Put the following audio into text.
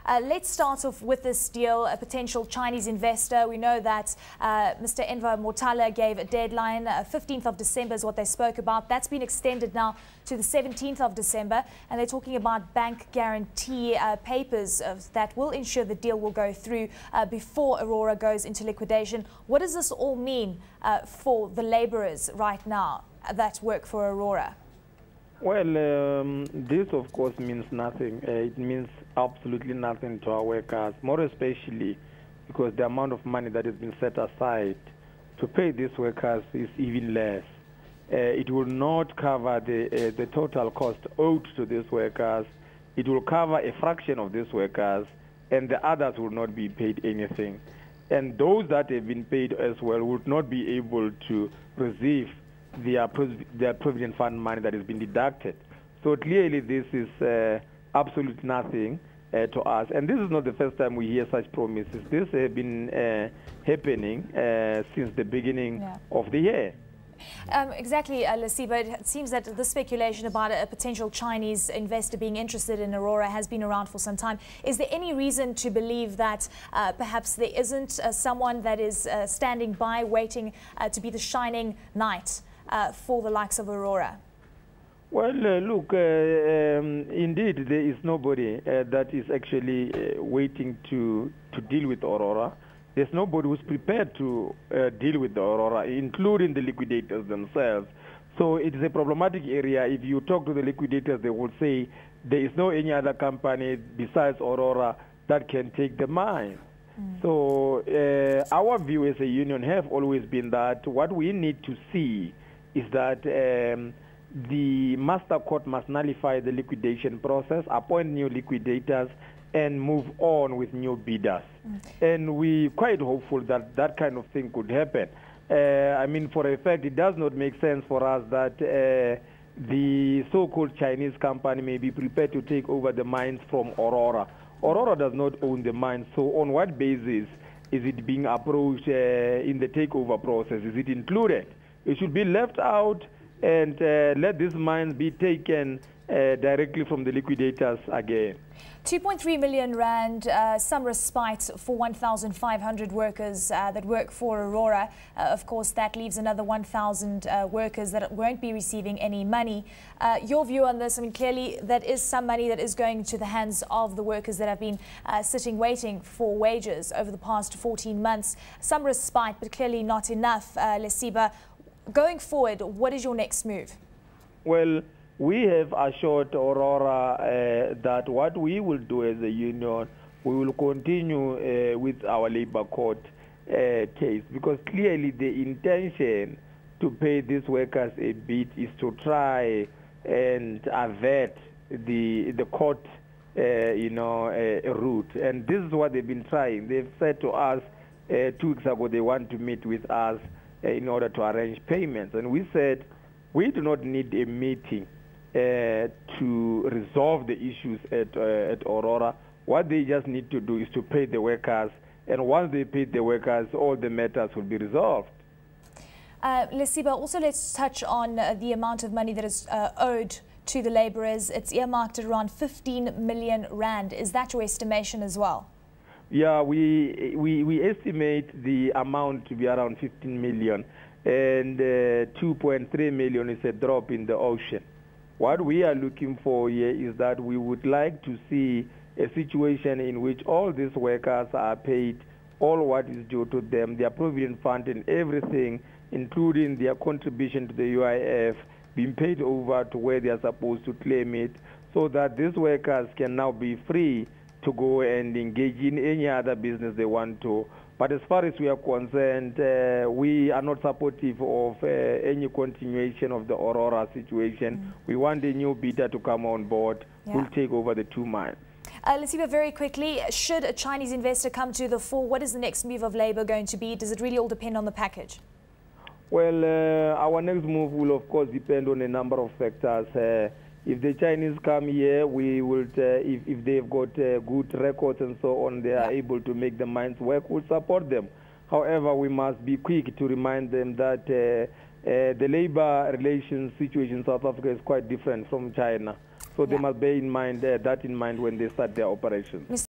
Let's start off with this deal, a potential Chinese investor. We know that Mr. Enver Motala gave a deadline, 15th of December is what they spoke about. That's been extended now to the 17th of December, and they're talking about bank guarantee papers that will ensure the deal will go through before Aurora goes into liquidation. What does this all mean for the laborers right now that work for Aurora? Well, this of course means nothing. It means absolutely nothing to our workers, more especially because the amount of money that has been set aside to pay these workers is even less. It will not cover the total cost owed to these workers. It will cover a fraction of these workers, and the others will not be paid anything. And those that have been paid as well would not be able to receive their provident fund money that has been deducted. So clearly this is absolute nothing to us. And this is not the first time we hear such promises. This has been happening since the beginning of the year. Exactly, Lesiba. It seems that the speculation about a potential Chinese investor being interested in Aurora has been around for some time. Is there any reason to believe that perhaps there isn't someone that is standing by waiting to be the shining knight for the likes of Aurora? Well, look, indeed, there is nobody that is actually waiting to deal with Aurora. There's nobody who's prepared to deal with the Aurora, including the liquidators themselves. So it is a problematic area. If you talk to the liquidators, they will say there is no any other company besides Aurora that can take the mine. So our view as a union have always been that what we need to see is that the master court must nullify the liquidation process, appoint new liquidators, and move on with new bidders. And we're quite hopeful that that kind of thing could happen. I mean, for a fact, it does not make sense for us that the so-called Chinese company may be prepared to take over the mines from Aurora. Aurora does not own the mines, so on what basis is it being approached in the takeover process? Is it included? It should be left out and let these mines be taken directly from the liquidators again. 2.3 million rand, some respite for 1,500 workers that work for Aurora. Of course, that leaves another 1,000 workers that won't be receiving any money. Your view on this? I mean, clearly that is some money that is going to the hands of the workers that have been sitting waiting for wages over the past 14 months. Some respite, but clearly not enough. Lesiba, going forward, what is your next move? Well, we have assured Aurora that what we will do as a union, we will continue with our labor court case, because clearly the intention to pay these workers a bit is to try and avert the court route. And this is what they've been trying. They've said to us 2 weeks ago they want to meet with us in order to arrange payments. And we said we do not need a meeting to resolve the issues at Aurora. What they just need to do is to pay the workers, and once they pay the workers, all the matters will be resolved. Lesiba, also let's touch on the amount of money that is owed to the labourers. It's earmarked at around 15 million rand. Is that your estimation as well? Yeah, we estimate the amount to be around 15 million, and 2.3 million is a drop in the ocean. What we are looking for here is that we would like to see a situation in which all these workers are paid all what is due to them, their provident fund and everything, including their contribution to the UIF, being paid over to where they are supposed to claim it, so that these workers can now be free to go and engage in any other business they want to. But as far as we are concerned, we are not supportive of any continuation of the Aurora situation. We want a new bidder to come on board who will take over the 2 mines. Lesiba, very quickly, should a Chinese investor come to the fore, what is the next move of Labour going to be? Does it really all depend on the package? Well, our next move will, of course, depend on a number of factors. If the Chinese come here, we will, if they've got good records and so on, they are able to make the mines work, we'll support them. However, we must be quick to remind them that the labor relations situation in South Africa is quite different from China. So they must bear in mind that in mind when they start their operations.